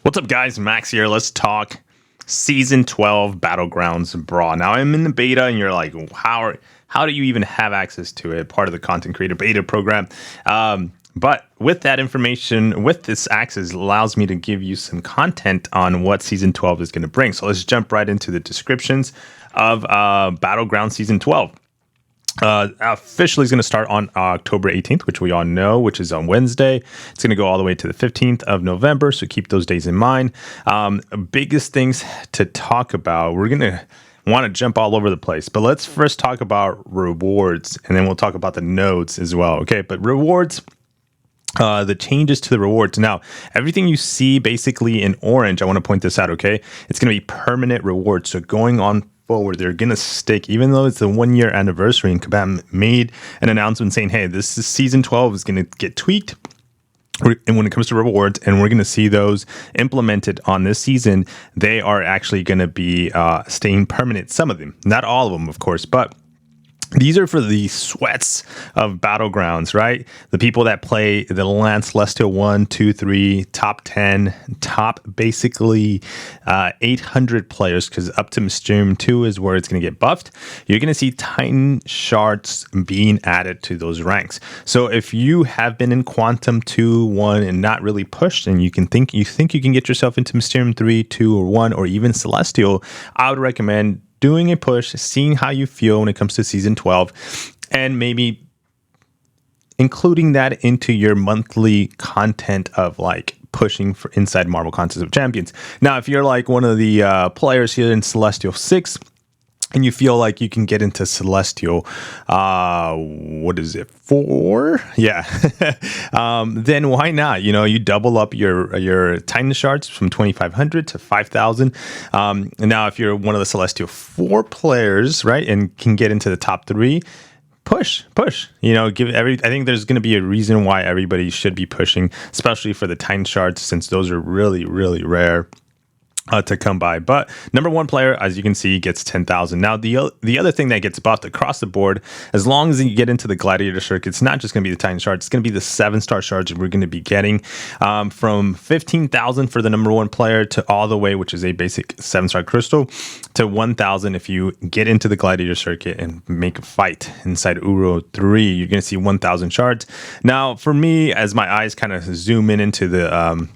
What's up, guys? Max here. Let's talk Season 12 Battlegrounds Brawl. Now, I'm in the beta, and you're like, how do you even have access to it? Part of the Content Creator Beta program. But with that information, with this access, allows me to give you some content on what Season 12 is going to bring. So let's jump right into the descriptions of Battleground Season 12. Officially is going to start on October 18th, which we all know, which is on Wednesday. It's going to go all the way to the 15th of November, so keep those days in mind. Biggest things to talk about, we're going to want to jump all over the place, but let's first talk about rewards, and then we'll talk about the nodes as well, okay? But rewards, the changes to the rewards. Now, everything you see basically in orange, I want to point this out, okay? It's going to be permanent rewards, so going on forward, they're gonna stick, even though it's the 1 year anniversary and Kabam made an announcement saying, hey, this is season 12 is gonna get tweaked. And when it comes to rewards, and we're going to see those implemented on this season, they are actually going to be staying permanent. Some of them, not all of them, of course, but these are for the sweats of Battlegrounds, right? The people that play the Lance Celestial 1, 2, 3, top 10, top basically 800 players, because up to Mysterium 2 is where it's going to get buffed. You're going to see Titan shards being added to those ranks. So if you have been in Quantum 2, 1 and not really pushed, and you think you can get yourself into Mysterium 3, 2, or 1, or even Celestial, I would recommend doing a push, seeing how you feel when it comes to season 12, and maybe including that into your monthly content of like pushing for inside Marvel Contest of Champions. Now, if you're like one of the players here in Celestial 6, and you feel like you can get into Celestial, what is it, 4? Yeah. Then why not? You know, you double up your Titan shards from 2,500 to 5,000. Now, if you're one of the Celestial 4 players, right, and can get into the top 3, push. You know, I think there's going to be a reason why everybody should be pushing, especially for the Titan shards, since those are really, really rare to come by. But number 1 player, as you can see, gets 10,000. Now, the other thing that gets buffed across the board, as long as you get into the Gladiator circuit, it's not just going to be the Titan shards, it's going to be the 7-star shards we're going to be getting, from 15,000 for the number 1 player to all the way, which is a basic 7-star crystal, to 1,000 if you get into the Gladiator circuit and make a fight inside Uro 3. You're going to see 1,000 shards. Now, for me, as my eyes kind of zoom in into the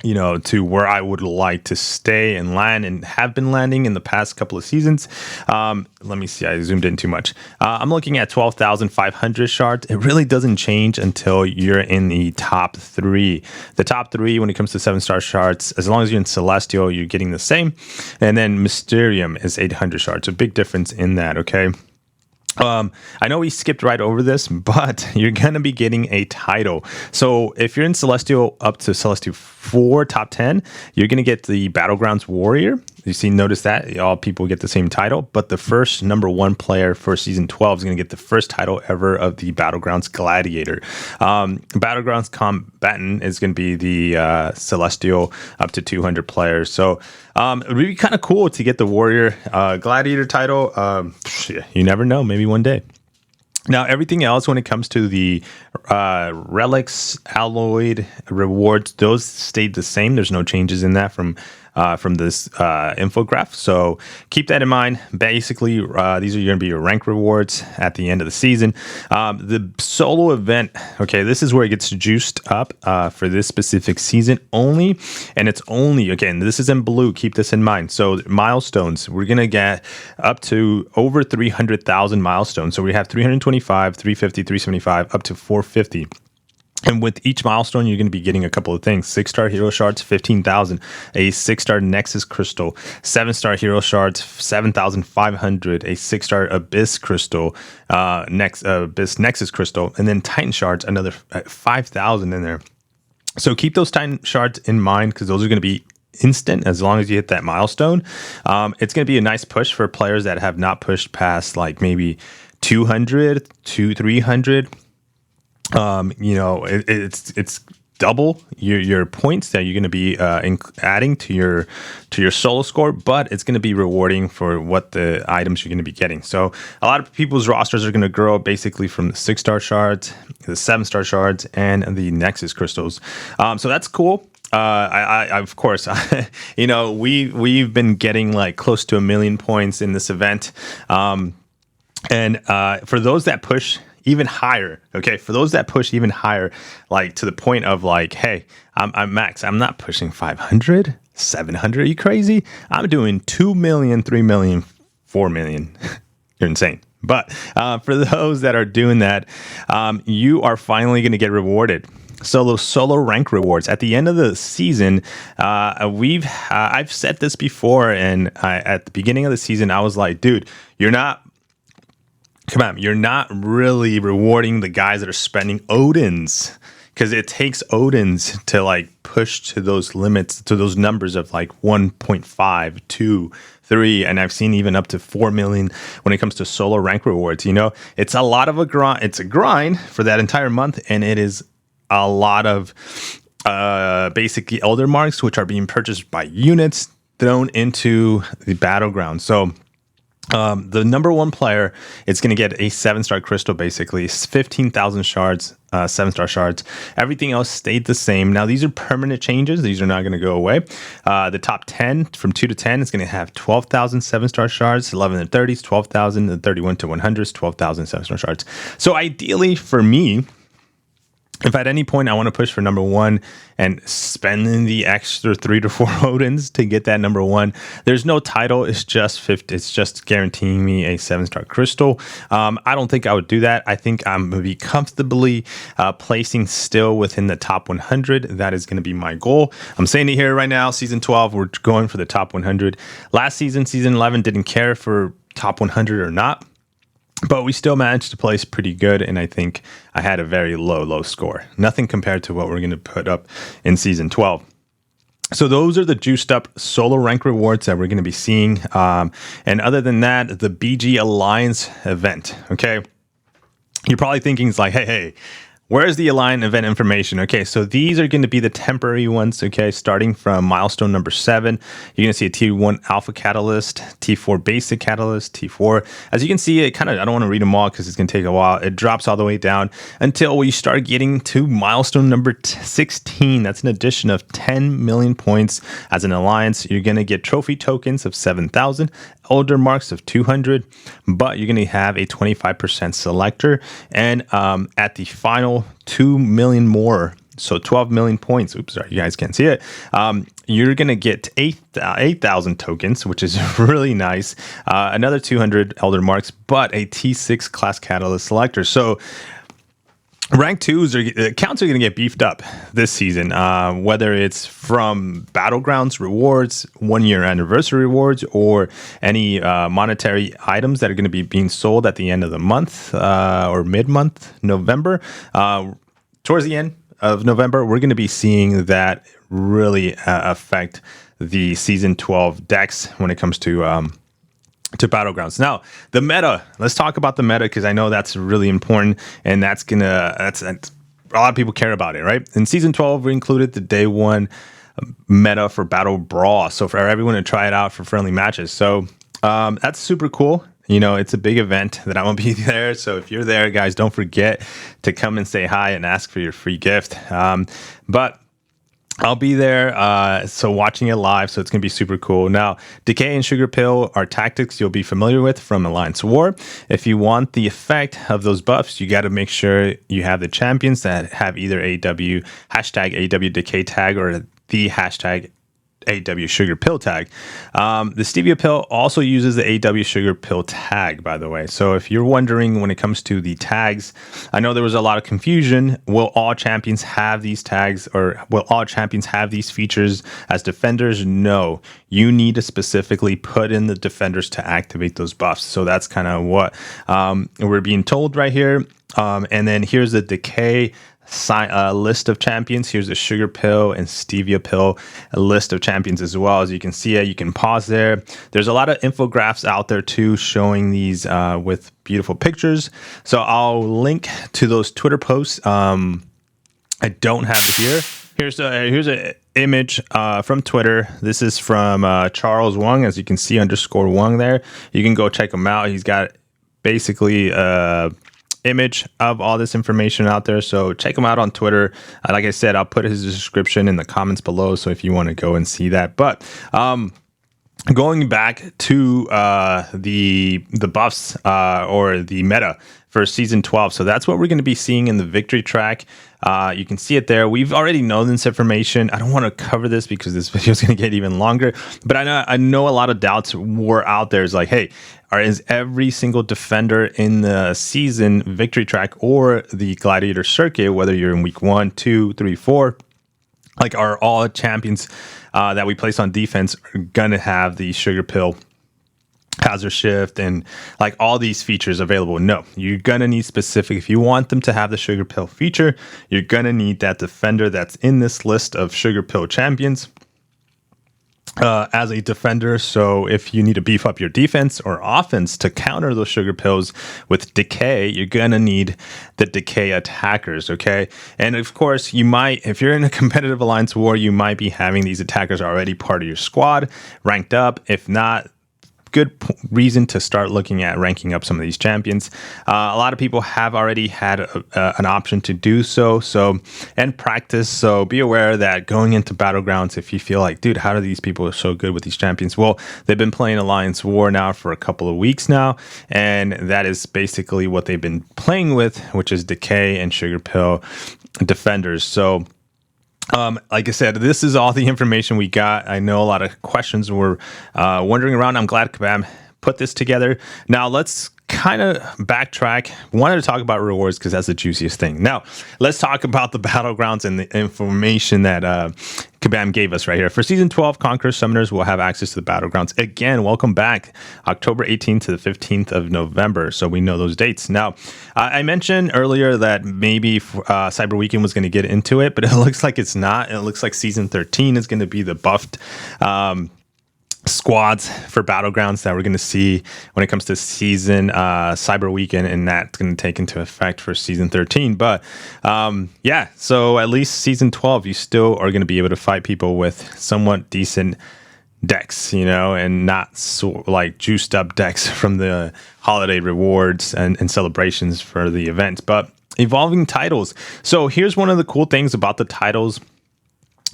to where I would like to stay and land, and have been landing in the past couple of seasons. Let me see, I zoomed in too much. I'm looking at 12,500 shards. It really doesn't change until you're in the top 3. The top 3, when it comes to 7-star shards, as long as you're in Celestial, you're getting the same. And then Mysterium is 800 shards. A big difference in that, okay? I know we skipped right over this, but you're going to be getting a title. So if you're in Celestial up to Celestial 4 top 10, you're going to get the Battlegrounds Warrior. Notice that all people get the same title, but the first number 1 player for season 12 is going to get the first title ever of the Battlegrounds Gladiator. Battlegrounds Combatant is going to be the Celestial up to 200 players. So it would be kind of cool to get the Warrior Gladiator title. You never know, maybe one day. Now, everything else when it comes to the relics, alloyed, rewards, those stayed the same. There's no changes in that from this infograph. So keep that in mind. Basically, these are going to be your rank rewards at the end of the season. The solo event, okay, this is where it gets juiced up for this specific season only. And it's only, again, this is in blue. Keep this in mind. So milestones, we're going to get up to over 300,000 milestones. So we have 325, 350, 375, up to 450. And with each milestone, you're going to be getting a couple of things. 6-star hero shards, 15,000. A 6-star Nexus crystal. 7-star hero shards, 7,500. A 6-star Abyss crystal. Abyss Nexus crystal. And then Titan shards, another 5,000 in there. So keep those Titan shards in mind, because those are going to be instant as long as you hit that milestone. It's going to be a nice push for players that have not pushed past like maybe 200 to 300. It's double your points that you're going to be adding to your solo score, but it's going to be rewarding for what the items you're going to be getting. So a lot of people's rosters are going to grow basically from the 6-star shards, the 7-star shards, and the Nexus crystals. So that's cool. Of course, we've been getting like close to 1 million points in this event. And for those that push even higher, okay, for those that push even higher, like to the point of like, hey, I'm max, I'm not pushing 500, 700. Are you crazy? I'm doing 2 million, 3 million, 4 million. You're insane. But for those that are doing that, you are finally going to get rewarded. Solo rank rewards at the end of the season. I've said this before, and at the beginning of the season, I was like, dude, you're not really rewarding the guys that are spending Odins, because it takes Odins to like push to those limits, to those numbers of like 1.5, 2, 3, and I've seen even up to 4 million when it comes to solo rank rewards. It's a lot of a grind. It's a grind for that entire month, and it is a lot of basically elder marks, which are being purchased by units thrown into the battleground. So the number one player is going to get a 7-star crystal, basically 15,000 shards, 7-star shards. Everything else stayed the same. Now, these are permanent changes. These are not going to go away. The top 10 from 2 to 10 is going to have 12,000 7-star shards, 11 to 30s, 12,000, and 31 to 100s, 12,000 7-star shards. So ideally for me, if at any point I want to push for number one and spending the extra 3 to 4 Odins to get that number one, there's no title. It's just 50. It's just guaranteeing me a 7-star crystal. I don't think I would do that. I think I'm going to be comfortably placing still within the top 100. That is going to be my goal. I'm saying it here right now. Season 12, we're going for the top 100. Last season, season 11, didn't care for top 100 or not. But we still managed to place pretty good, and I think I had a very low score. Nothing compared to what we're going to put up in Season 12. So those are the juiced up solo rank rewards that we're going to be seeing. And other than that, the BG Alliance event, okay? You're probably thinking, it's like, hey, where's the Alliance event information? Okay, so these are going to be the temporary ones, okay, starting from milestone number 7. You're going to see a T1 Alpha Catalyst, T4 Basic Catalyst, T4. As you can see, it kind of, I don't want to read them all because it's going to take a while. It drops all the way down until we start getting to milestone number 16. That's an addition of 10 million points. As an Alliance, you're going to get trophy tokens of 7,000, older marks of 200, but you're going to have a 25% selector. And at the final 2 million more, so 12 million points. Oops, sorry, you guys can't see it. You're going to get 8,000 tokens, which is really nice. Another 200 elder marks, but a T6 class catalyst selector. So rank 2s accounts are going to get beefed up this season, whether it's from Battlegrounds rewards, 1-year anniversary rewards, or any monetary items that are going to be being sold at the end of the month or mid-month, November. Towards the end of November, we're going to be seeing that really affect the Season 12 decks when it comes to Battlegrounds. Now, the meta. Let's talk about the meta, because I know that's really important, and that's a lot of people care about it, right? In Season 12, we included the day 1 meta for Battle Brawl, so for everyone to try it out for friendly matches. So that's super cool. It's a big event that I won't be there. So if you're there, guys, don't forget to come and say hi and ask for your free gift. But I'll be there, so watching it live, so it's going to be super cool. Now, Decay and Sugar Pill are tactics you'll be familiar with from Alliance War. If you want the effect of those buffs, you got to make sure you have the champions that have either #AW Decay tag or the #AW Sugar Pill tag. The Stevia Pill also uses the AW Sugar Pill tag, by the way. So if you're wondering when it comes to the tags, I know there was a lot of confusion. Will all champions have these tags, or will all champions have these features as defenders? No. You need to specifically put in the defenders to activate those buffs. So that's kind of what we're being told right here. And then here's the Decay list of champions. Here's the Sugar Pill and Stevia Pill list of champions as well. As you can see it, you can pause there. There's a lot of infographics out there too, showing these with beautiful pictures. So I'll link to those Twitter posts. I don't have it here. Here's an image from Twitter. This is from Charles Wong, as you can see, _Wong there. You can go check him out. He's got basically image of all this information out there. So check him out on Twitter. Like I said, I'll put his description in the comments below. So if you want to go and see that, but going back to the buffs or the meta for season 12. So that's what we're going to be seeing in the victory track. You can see it there. We've already known this information. I don't want to cover this because this video is going to get even longer, but I know a lot of doubts were out there. It's like, hey, is every single defender in the season victory track or the gladiator circuit, whether you're in week 1, 2, 3, 4, like are all champions that we place on defense are gonna have the sugar pill, hazard shift, and like all these features available? No, you're gonna need specific. If you want them to have the sugar pill feature, you're gonna need that defender that's in this list of sugar pill champions as a defender. So if you need to beef up your defense or offense to counter those sugar pills with decay, you're gonna need the decay attackers. Okay, and of course you might, if you're in a competitive alliance war, you might be having these attackers already part of your squad ranked up. If not, good reason to start looking at ranking up some of these champions. A lot of people have already had an option to do so and practice. So be aware that going into Battlegrounds, if you feel like, dude, how do these people so good with these champions? Well, they've been playing Alliance War now for a couple of weeks now, and that is basically what they've been playing with, which is Decay and Sugar Pill defenders. So like I said, this is all the information we got. I know a lot of questions were wondering around. I'm glad Kabam put this together. Now let's kind of backtrack. Wanted to talk about rewards because that's the juiciest thing. Now let's talk about the Battlegrounds and the information that Kabam gave us right here. For season 12, Conqueror Summoners will have access to the Battlegrounds. Again, welcome back, October 18th to the 15th of November. So we know those dates. Now, I mentioned earlier that maybe Cyber Weekend was going to get into it, but it looks like it's not. It looks like season 13 is going to be the buffed squads for Battlegrounds that we're going to see when it comes to season Cyber Weekend, and that's going to take into effect for season 13. But yeah, so at least season 12, you still are going to be able to fight people with somewhat decent decks, you know, and not so like juiced up decks from the holiday rewards and celebrations for the event. But evolving titles. So here's one of the cool things about the titles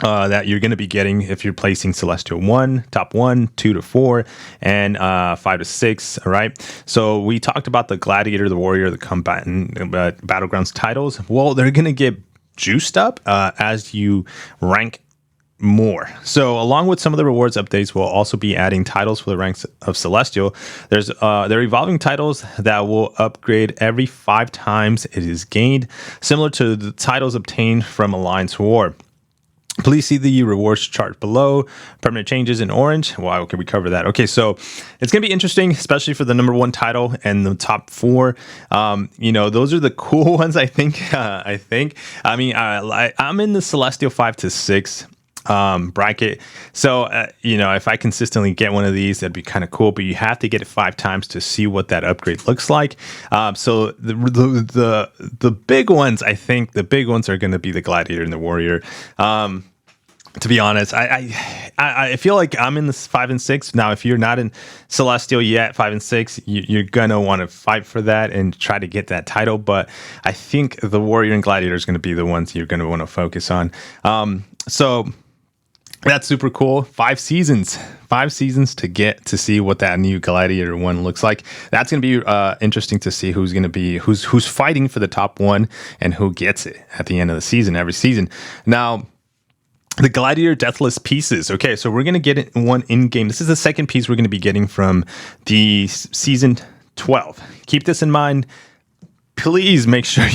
that you're going to be getting if you're placing Celestial 1, top 1, 2 to 4, and 5 to 6. All right. So we talked about the Gladiator, the Warrior, the Combatant, Battlegrounds titles. Well, they're going to get juiced up as you rank more. So along with some of the rewards updates, we'll also be adding titles for the ranks of Celestial. There's they're evolving titles that will upgrade every 5 times it is gained, similar to the titles obtained from Alliance War. Please see the rewards chart below. Permanent changes in orange. Wow, okay, we cover that. Okay, so it's going to be interesting, especially for the number 1 title and the top 4. You know, those are the cool ones, I think. I mean, I'm in the Celestial 5 to 6 bracket. So, you know, if I consistently get one of these, that'd be kind of cool, but you have to get it 5 times to see what that upgrade looks like. So the big ones, I think the big ones are going to be the Gladiator and the Warrior. To be honest, I feel like I'm in the 5 and 6 now. If you're not in Celestial yet, 5 and 6, you're gonna want to fight for that and try to get that title. But I think the Warrior and Gladiator is going to be the ones you're going to want to focus on. So that's super cool. 5 seasons to get to see what that new Gladiator 1 looks like. That's going to be interesting to see who's going to be who's fighting for the top 1 and who gets it at the end of the season, every season. Now, the Gladiator Deathless pieces. Okay, so we're going to get one in-game. This is the second piece we're going to be getting from the season 12. Keep this in mind. Please make sure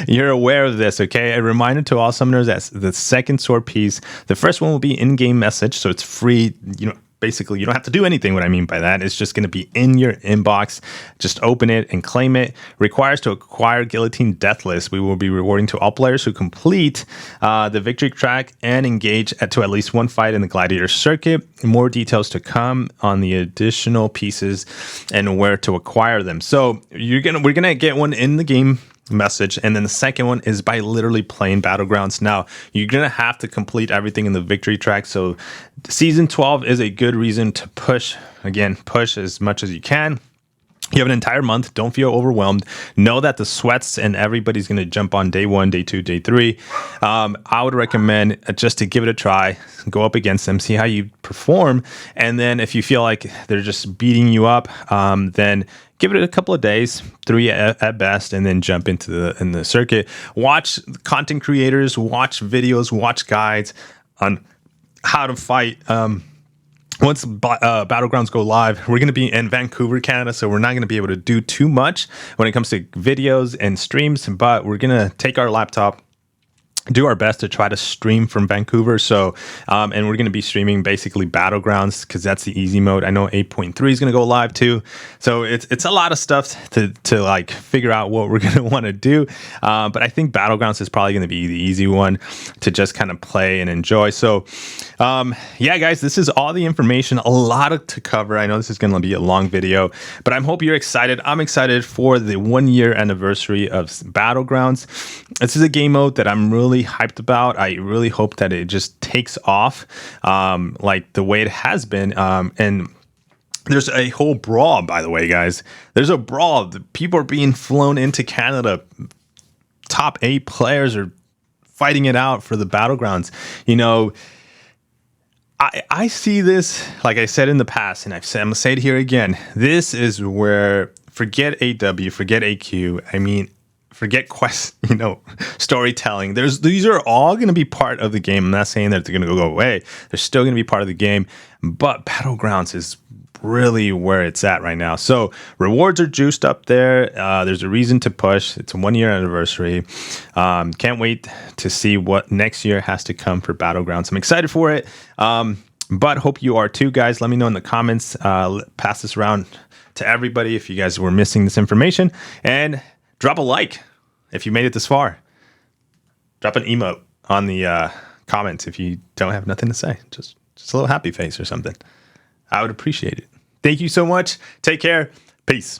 you're aware of this, okay? A reminder to all summoners that the second sword piece, the first one will be in-game message, so it's free. You know, basically, you don't have to do anything. What I mean by that, it's just going to be in your inbox. Just open it and claim it. Requires to acquire Guillotine Deathless. We will be rewarding to all players who complete the victory track and engage to at least 1 fight in the Gladiator circuit. More details to come on the additional pieces and where to acquire them. So we're gonna get one in the game message, and then the second one is by literally playing Battlegrounds. Now you're gonna have to complete everything in the victory track, so season 12 is a good reason to push as much as you can. You have an entire month. Don't feel overwhelmed. Know that the sweats and everybody's going to jump on day 1, day 2, day 3. I would recommend just to give it a try, go up against them, see how you perform. And then if you feel like they're just beating you up, then give it a couple of days, 3 at best, and then jump into the circuit. Watch content creators, watch videos, watch guides on how to fight. Once Battlegrounds go live, we're going to be in Vancouver, Canada, so we're not going to be able to do too much when it comes to videos and streams, but we're going to take our laptop, do our best to try to stream from Vancouver. So, and we're going to be streaming basically Battlegrounds because that's the easy mode. I know 8.3 is going to go live too. So it's a lot of stuff to like figure out what we're going to want to do. But I think Battlegrounds is probably going to be the easy one to just kind of play and enjoy. So, yeah, guys, this is all the information, a lot to cover. I know this is going to be a long video, but I hope you're excited. I'm excited for the 1-year anniversary of Battlegrounds. This is a game mode that I'm really hyped about. I really hope that it just takes off like the way it has been. And there's a whole brawl, by the way, guys. There's a brawl. People are being flown into Canada. Top 8 players are fighting it out for the Battlegrounds. You know, I see this, like I said in the past, and I'm going to say it here again. This is where, forget AW, forget AQ. I mean, forget quest, storytelling. These are all going to be part of the game. I'm not saying that they're going to go away. They're still going to be part of the game, but Battlegrounds is really where it's at right now. So rewards are juiced up there. There's a reason to push. It's a 1-year anniversary. Can't wait to see what next year has to come for Battlegrounds. I'm excited for it. But hope you are too, guys. Let me know in the comments. Pass this around to everybody if you guys were missing this information, and drop a like if you made it this far. Drop an emote on the comments if you don't have nothing to say. Just a little happy face or something. I would appreciate it. Thank you so much. Take care. Peace.